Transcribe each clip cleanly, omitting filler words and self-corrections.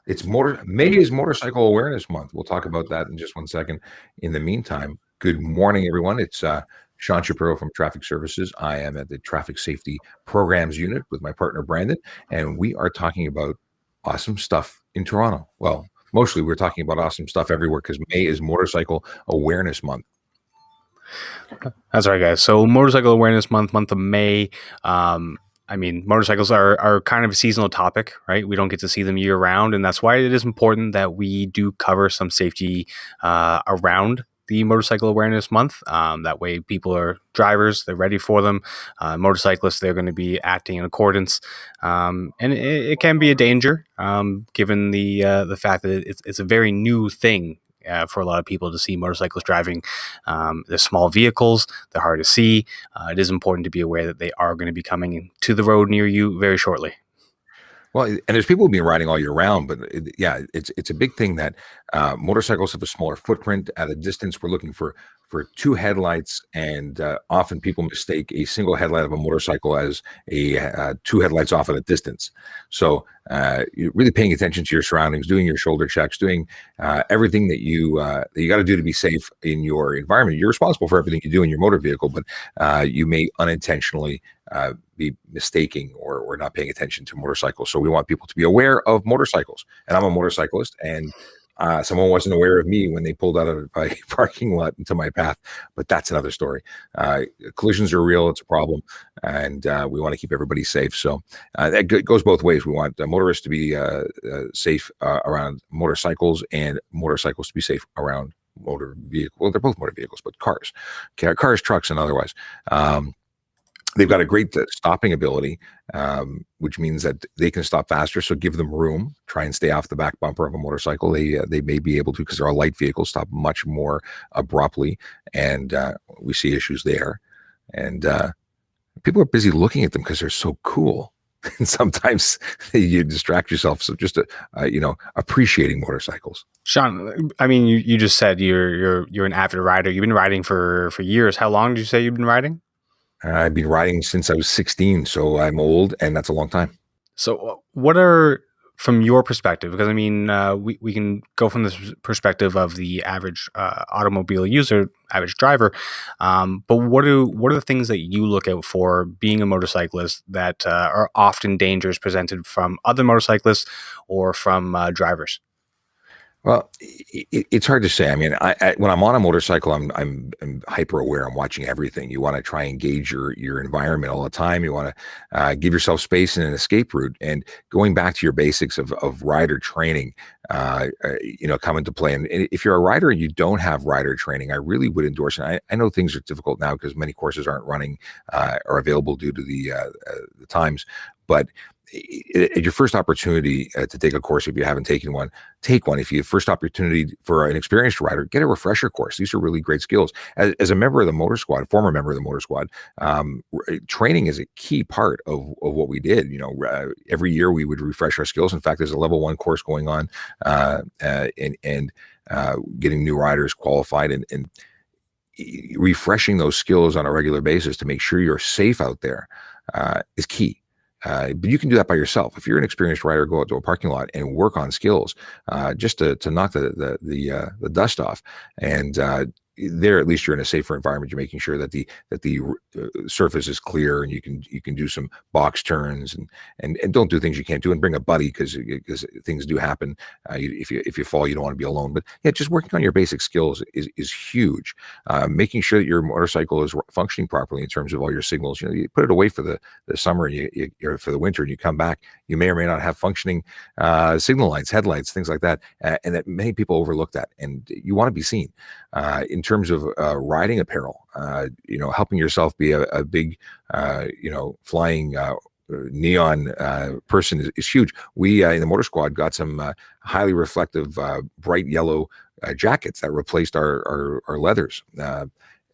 May is Motorcycle Awareness Month. We'll talk about that in just one second. In the meantime, good morning, everyone. It's Sean Shapiro from Traffic Services. I am at the Traffic Safety Programs Unit with my partner Brandon, and we are talking about awesome stuff in Toronto. Well, mostly we're talking about awesome stuff everywhere because May is Motorcycle Awareness Month. That's right, guys. So Motorcycle Awareness Month, month of May. I mean, motorcycles are kind of a seasonal topic, right? We don't get to see them year round, and that's why it is important that we do cover some safety around the Motorcycle Awareness Month. That way, drivers, they're ready for them. Motorcyclists, they're going to be acting in accordance, and it can be a danger, given the fact that it's a very new thing. For a lot of people to see motorcyclists driving. They're small vehicles, they're hard to see. It is important to be aware that they are going to be coming to the road near you very shortly. Well, and there's people who've been riding all year round, but it's a big thing that motorcycles have a smaller footprint. At a distance, we're looking for two headlights, and often people mistake a single headlight of a motorcycle as a two headlights off at a distance. So you're really paying attention to your surroundings, doing your shoulder checks, doing everything that you got to do to be safe in your environment. You're responsible for everything you do in your motor vehicle, but you may unintentionally be mistaking or not paying attention to motorcycles. So we want people to be aware of motorcycles. And I'm a motorcyclist, and someone wasn't aware of me when they pulled out of a parking lot into my path, but that's another story. Collisions are real. It's a problem, and we want to keep everybody safe. So that goes both ways. We want motorists to be safe around motorcycles, and motorcycles to be safe around motor vehicles. Well, they're both motor vehicles, but cars, trucks, and otherwise. They've got a great stopping ability, which means that they can stop faster. So give them room. Try and stay off the back bumper of a motorcycle. They may be able to, because they're a light vehicle, stop much more abruptly, and we see issues there. And people are busy looking at them because they're so cool. And sometimes you distract yourself. So just appreciating motorcycles. Sean, I mean, you just said you're an avid rider. You've been riding for years. How long did you say you've been riding? I've been riding since I was 16, so I'm old, and that's a long time. So what are, from your perspective, because I mean, we can go from this perspective of the average automobile user, average driver, but what are the things that you look out for being a motorcyclist that are often dangers presented from other motorcyclists or from drivers? Well, it's hard to say. I mean, when I'm on a motorcycle, I'm hyper aware. I'm watching everything. You want to try and gauge your environment all the time. You want to give yourself space in an escape route. And going back to your basics of rider training, come into play. And if you're a rider and you don't have rider training, I really would endorse it. I know things are difficult now because many courses aren't running or available due to the times, but at your first opportunity to take a course, if you haven't taken one, take one. If you have first opportunity for an experienced rider, get a refresher course. These are really great skills. As a member of the motor squad, former member of the motor squad, training is a key part of what we did. Every year we would refresh our skills. In fact, there's a level 1 course going on, and getting new riders qualified and refreshing those skills on a regular basis to make sure you're safe out there is key. But you can do that by yourself. If you're an experienced rider, go out to a parking lot and work on skills, just to knock the dust off. And there, at least you're in a safer environment. You're making sure that the surface is clear, and you can do some box turns and don't do things you can't do, and bring a buddy because things do happen. If you fall, you don't want to be alone. But yeah, just working on your basic skills is huge. Making sure that your motorcycle is functioning properly in terms of all your signals. You put it away for the summer, and or for the winter, and you come back, you may or may not have functioning signal lights, headlights, things like that, and that many people overlook that. And you want to be seen. In terms of riding apparel, helping yourself be a big, flying neon person is huge. We in the motor squad got some highly reflective, bright yellow jackets that replaced our leathers.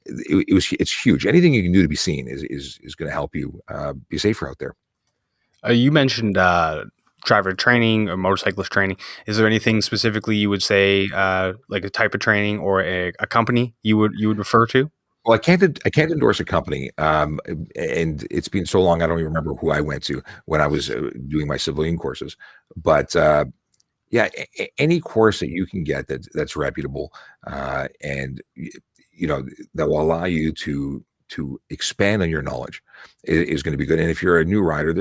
It's huge. Anything you can do to be seen is going to help you be safer out there. You mentioned driver training or motorcyclist training. Is there anything specifically you would say, like a type of training or a company you would refer to? Well, I can't endorse a company, and it's been so long I don't even remember who I went to when I was doing my civilian courses. But Yeah, any course that you can get that's reputable, and you know, that will allow you to expand on your knowledge is going to be good. And if you're a new rider,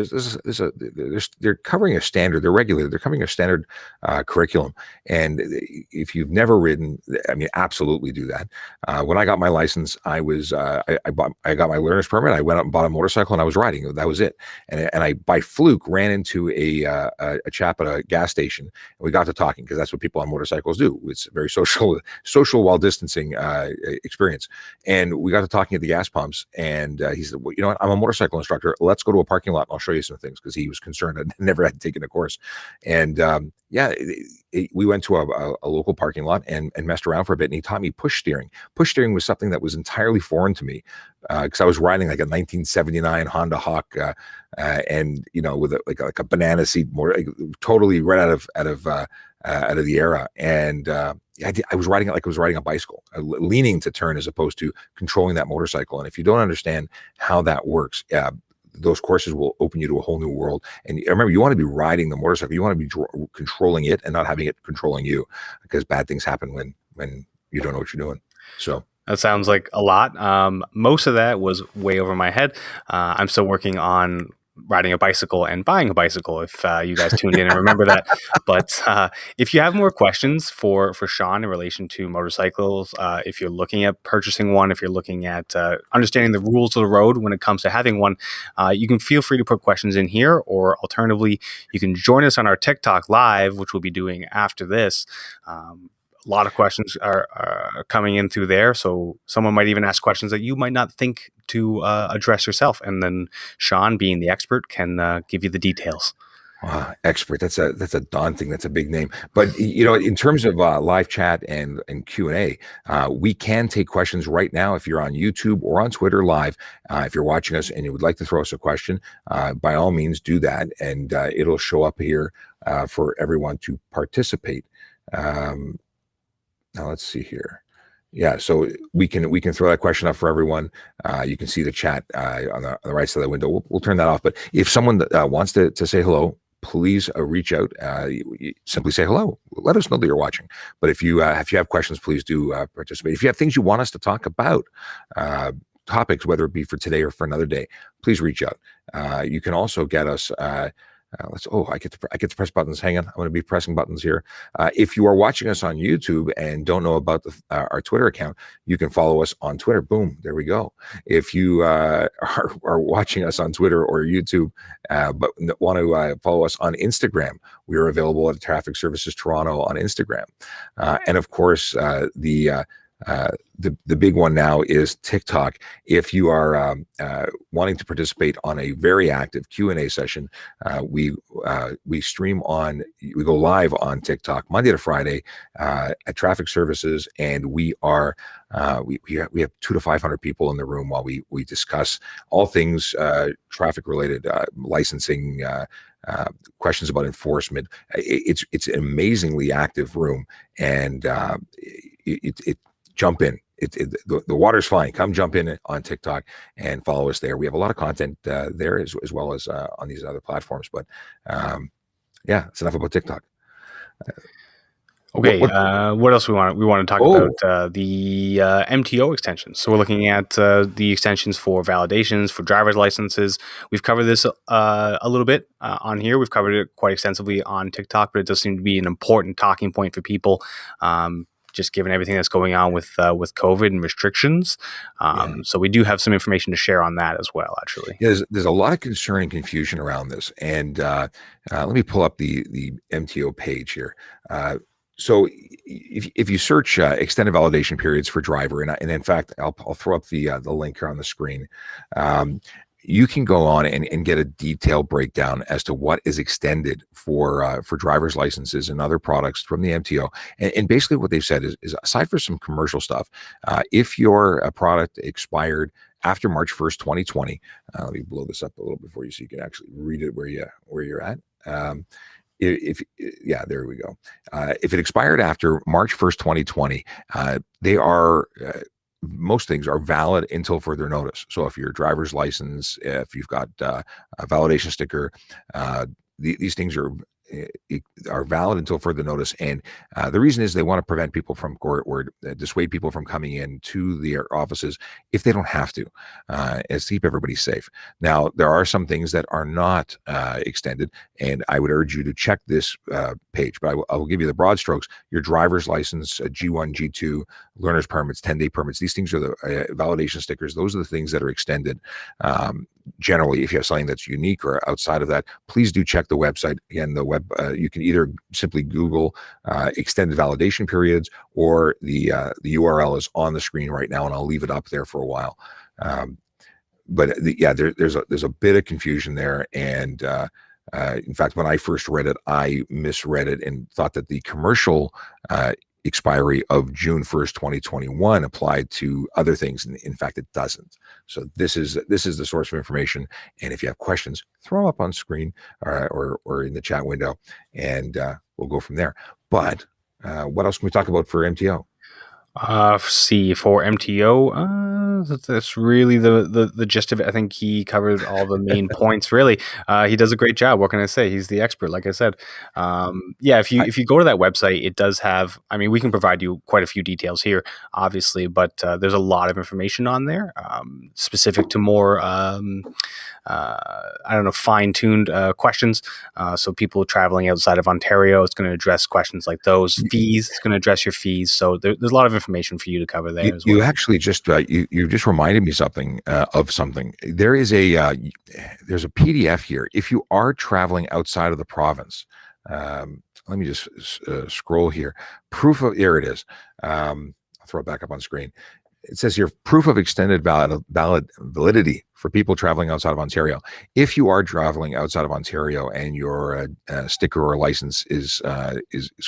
they're covering a standard. They're regulated. They're covering a standard curriculum. And if you've never ridden, I mean, absolutely do that. When I got my license, I got my learner's permit. I went out and bought a motorcycle, and I was riding. That was it. And I by fluke ran into a chap at a gas station, and we got to talking, because that's what people on motorcycles do. It's a very social while distancing experience. And we got to talking at the gas pumps, and he said, well, you know what, I'm a motorcycle instructor. Let's go to a parking lot and I'll show you some things, because he was concerned I'd never had taken a course. And yeah, we went to a local parking lot and messed around for a bit, and he taught me push steering. Push steering was something that was entirely foreign to me, because I was riding like a 1979 Honda Hawk, and you know, with like a banana seat, more like, totally right out of the era. And I was riding it like I was riding a bicycle, leaning to turn as opposed to controlling that motorcycle. And if you don't understand how that works, those courses will open you to a whole new world. And remember, you want to be riding the motorcycle. You want to be controlling it and not having it controlling you, because bad things happen when you don't know what you're doing. So That sounds like a lot. Most of that was way over my head. I'm still working on riding a bicycle and buying a bicycle, if you guys tuned in and remember that. But if you have more questions for Sean in relation to motorcycles, if you're looking at purchasing one, if you're looking at understanding the rules of the road when it comes to having one, you can feel free to put questions in here, or alternatively, you can join us on our TikTok live, which we'll be doing after this. A lot of questions are coming in through there, so someone might even ask questions that you might not think to address yourself, and then Sean, being the expert, can give you the details. Expert. That's a daunting. That's a big name. But you know, in terms of live chat and Q&A, we can take questions right now. If you're on YouTube or on Twitter live, if you're watching us and you would like to throw us a question, by all means do that, and it'll show up here for everyone to participate. Now let's see here. Yeah, so we can throw that question up for everyone. You can see the chat on the right side of the window. We'll turn that off. But if someone wants to say hello, please reach out. You simply say hello. Let us know that you're watching. But if you have questions, please do participate. If you have things you want us to talk about, topics, whether it be for today or for another day, please reach out. You can also get us. I get to press buttons. Hang on, I'm going to be pressing buttons here. If you are watching us on YouTube and don't know about our Twitter account, you can follow us on Twitter. Boom, there we go. If you are watching us on Twitter or YouTube, but want to follow us on Instagram, we are available at Traffic Services Toronto on Instagram, and of course the big one now is TikTok. If you are wanting to participate on a very active Q&A session, we stream on, we go live on TikTok Monday to Friday at Traffic Services, and we are we have 200 to 500 people in the room while we discuss all things traffic related, licensing, questions about enforcement. It's an amazingly active room, and it jump in. The water's fine. Come jump in on TikTok and follow us there. We have a lot of content there as well as on these other platforms. But yeah, it's enough about TikTok. Okay, what else we want to talk about? The MTO extensions. So we're looking at the extensions for validations, for driver's licenses. We've covered this a little bit on here. We've covered it quite extensively on TikTok, but it does seem to be an important talking point for people. Just given everything that's going on with COVID and restrictions. So we do have some information to share on that as well, actually. Yeah, there's a lot of concern and confusion around this. And let me pull up the MTO page here. So if you search extended validation periods for driver, and in fact, I'll throw up the link here on the screen. You can go on and get a detailed breakdown as to what is extended for driver's licenses and other products from the MTO. And basically what they've said is aside for some commercial stuff, if your product expired after March 1st, 2020, let me blow this up a little bit for you so you can actually read it where you're at. There we go. If it expired after March 1st, 2020, they are most things are valid until further notice. So if your driver's license, if you've got a validation sticker, these things are are valid until further notice. And the reason is they want to prevent people from court or dissuade people from coming in to their offices if they don't have to, as to keep everybody safe. Now, there are some things that are not extended, and I would urge you to check this page, but I will give you the broad strokes. Your driver's license, G1, G2, learner's permits, 10-day permits, these things are the validation stickers. Those are the things that are extended. Generally, if you have something that's unique or outside of that, please do check the website. Again, the web, you can either simply Google extended validation periods, or the URL is on the screen right now, and I'll leave it up there for a while. There's a bit of confusion there, and in fact, when I first read it, I misread it and thought that the commercial expiry of June 1st, 2021 applied to other things. And in fact, it doesn't. So this is the source of information. And if you have questions, throw them up on screen or in the chat window, and we'll go from there. But what else can we talk about for MTO? See, for MTO, that's really the gist of it. I think he covered all the main points. Really, he does a great job. What can I say? He's the expert, like I said. If you go to that website, it does have. I mean, we can provide you quite a few details here, obviously, but there's a lot of information on there, specific to more. I don't know, fine-tuned questions. So people traveling outside of Ontario, it's going to address questions like those. Fees, it's going to address your fees. So there's a lot of information for you to cover there as well. You actually just you just reminded me of something. There's a PDF here. If you are traveling outside of the province, let me just scroll here. Here it is. I'll throw it back up on screen. It says here, proof of extended validity for people traveling outside of Ontario. If you are traveling outside of Ontario and your sticker or license is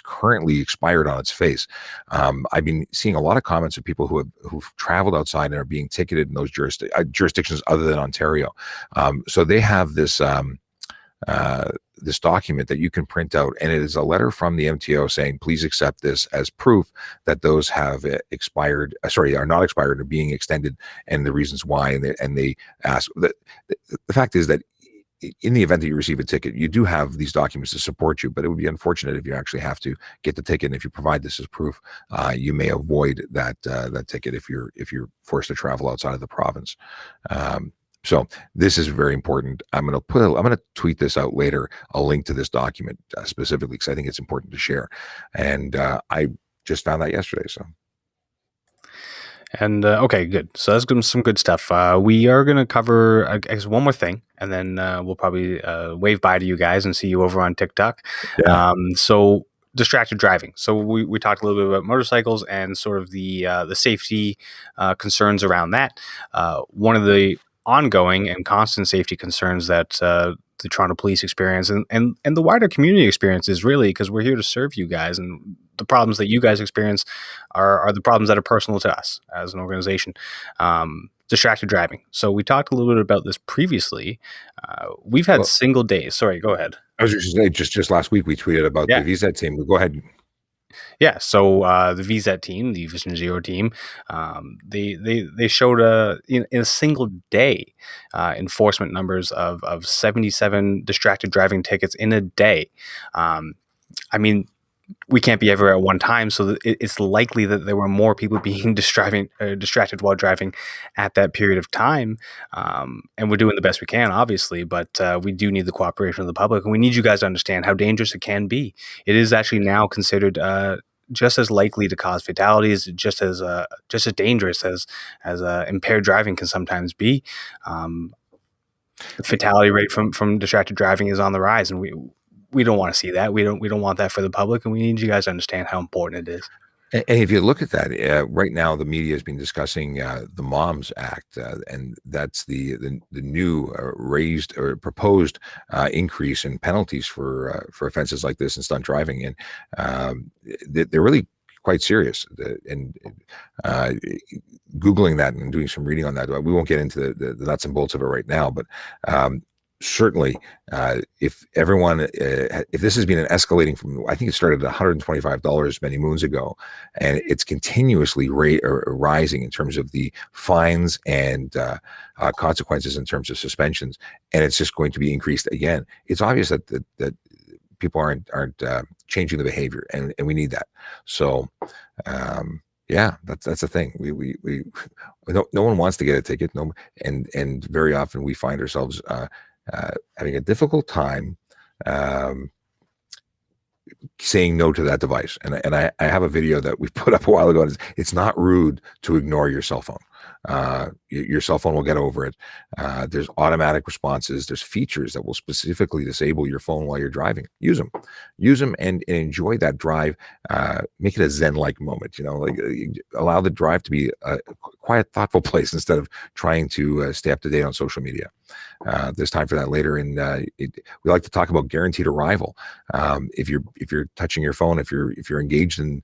currently expired on its face, I've been seeing a lot of comments of people who've traveled outside and are being ticketed in those jurisdictions other than Ontario. So they have this document that you can print out, and it is a letter from the MTO saying, please accept this as proof that those have expired, are not expired, or being extended, and the reasons why. And they ask that the fact is that in the event that you receive a ticket, you do have these documents to support you, but it would be unfortunate if you actually have to get the ticket. And if you provide this as proof, you may avoid that ticket if you're forced to travel outside of the province. So this is very important. I'm going to tweet this out later, a link to this document specifically, because I think it's important to share. And I just found that yesterday. So. And okay, good. So that's some good stuff. We are going to cover, I guess, one more thing, and then we'll probably wave bye to you guys and see you over on TikTok. Yeah. So distracted driving. So we talked a little bit about motorcycles and sort of the safety concerns around that. One of the ongoing and constant safety concerns that the Toronto police experience and the wider community experience is really, because we're here to serve you guys, and the problems that you guys experience are the problems that are personal to us as an organization. Distracted driving. So we talked a little bit about this previously. We've had single days. Sorry, go ahead. I was just saying, just last week we tweeted about the VZ team. Go ahead. Yeah, so the VZ team, the Vision Zero team, they showed in a single day enforcement numbers of 77 distracted driving tickets in a day. I mean, we can't be everywhere at one time, so it's likely that there were more people being distracted while driving at that period of time. And we're doing the best we can, obviously, but we do need the cooperation of the public, and we need you guys to understand how dangerous it can be. It is actually now considered just as likely to cause fatalities, just as dangerous as impaired driving can sometimes be. The fatality rate from distracted driving is on the rise, and we don't want to see that. We don't want that for the public, and we need you guys to understand how important it is. And if you look at that, right now the media has been discussing the MOMS Act, and that's the new raised or proposed increase in penalties for offenses like this and stunt driving, and they're really quite serious. And Googling that and doing some reading on that, we won't get into the nuts and bolts of it right now, but certainly, if this has been an escalating from, I think it started at $125 many moons ago, and it's continuously rising in terms of the fines and consequences in terms of suspensions, and it's just going to be increased again. It's obvious that people aren't changing the behavior, and we need that. So yeah, that's the thing. We no one wants to get a ticket. No, and very often we find ourselves having a difficult time um, saying no to that device. And I have a video that we put up a while ago. It's not rude to ignore your cell phone. Your cell phone will get over it. There's automatic responses. There's features that will specifically disable your phone while you're driving. Use them, and enjoy that drive. Make it a Zen-like moment. Like allow the drive to be a quiet, thoughtful place instead of trying to stay up to date on social media. There's time for that later. And we like to talk about guaranteed arrival. If you're touching your phone, if you're engaged in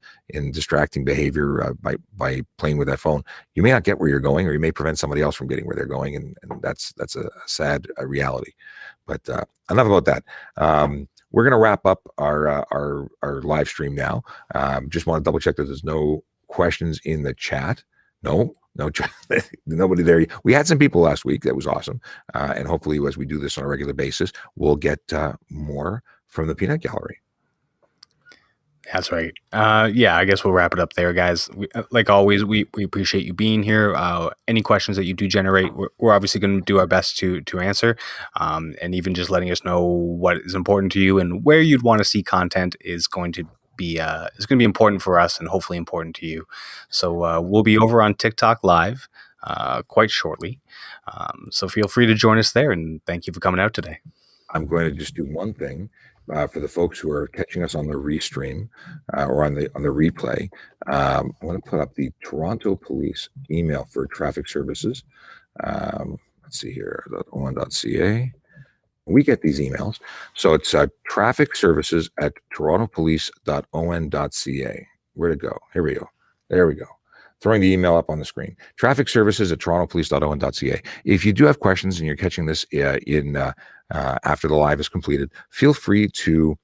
distracting behavior by playing with that phone, you may not get where you're going, or you may prevent somebody else from getting where they're going, and that's a sad reality. But enough about that. We're going to wrap up our live stream now. Just want to double check that there's no questions in the chat. No, nobody there. We had some people last week. That was awesome. And hopefully, as we do this on a regular basis, we'll get more from the Peanut Gallery. That's right. Yeah, I guess we'll wrap it up there, guys. Like always, we appreciate you being here. Any questions that you do generate, we're obviously going to do our best to answer. And even just letting us know what is important to you and where you'd want to see content is going to be important for us, and hopefully important to you. So we'll be over on TikTok live quite shortly. So feel free to join us there, and thank you for coming out today. I'm going to just do one thing for the folks who are catching us on the restream or on the replay. I want to put up the Toronto Police email for traffic services. Let's see here, .on.ca. We get these emails. So it's traffic services at torontopolice.on.ca. Where to go? Here we go. There we go. Throwing the email up on the screen. Traffic services at torontopolice.on.ca. If you do have questions and you're catching this after the live is completed, feel free to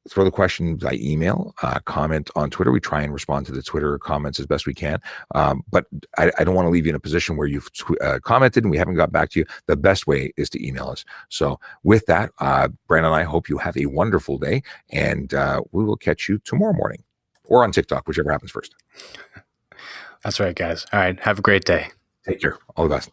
throw the question by email, comment on Twitter. We try and respond to the Twitter comments as best we can. But I don't want to leave you in a position where you've commented and we haven't got back to you. The best way is to email us. So with that, Brandon and I hope you have a wonderful day, and we will catch you tomorrow morning or on TikTok, whichever happens first. That's right, guys. All right. Have a great day. Take care. All the best.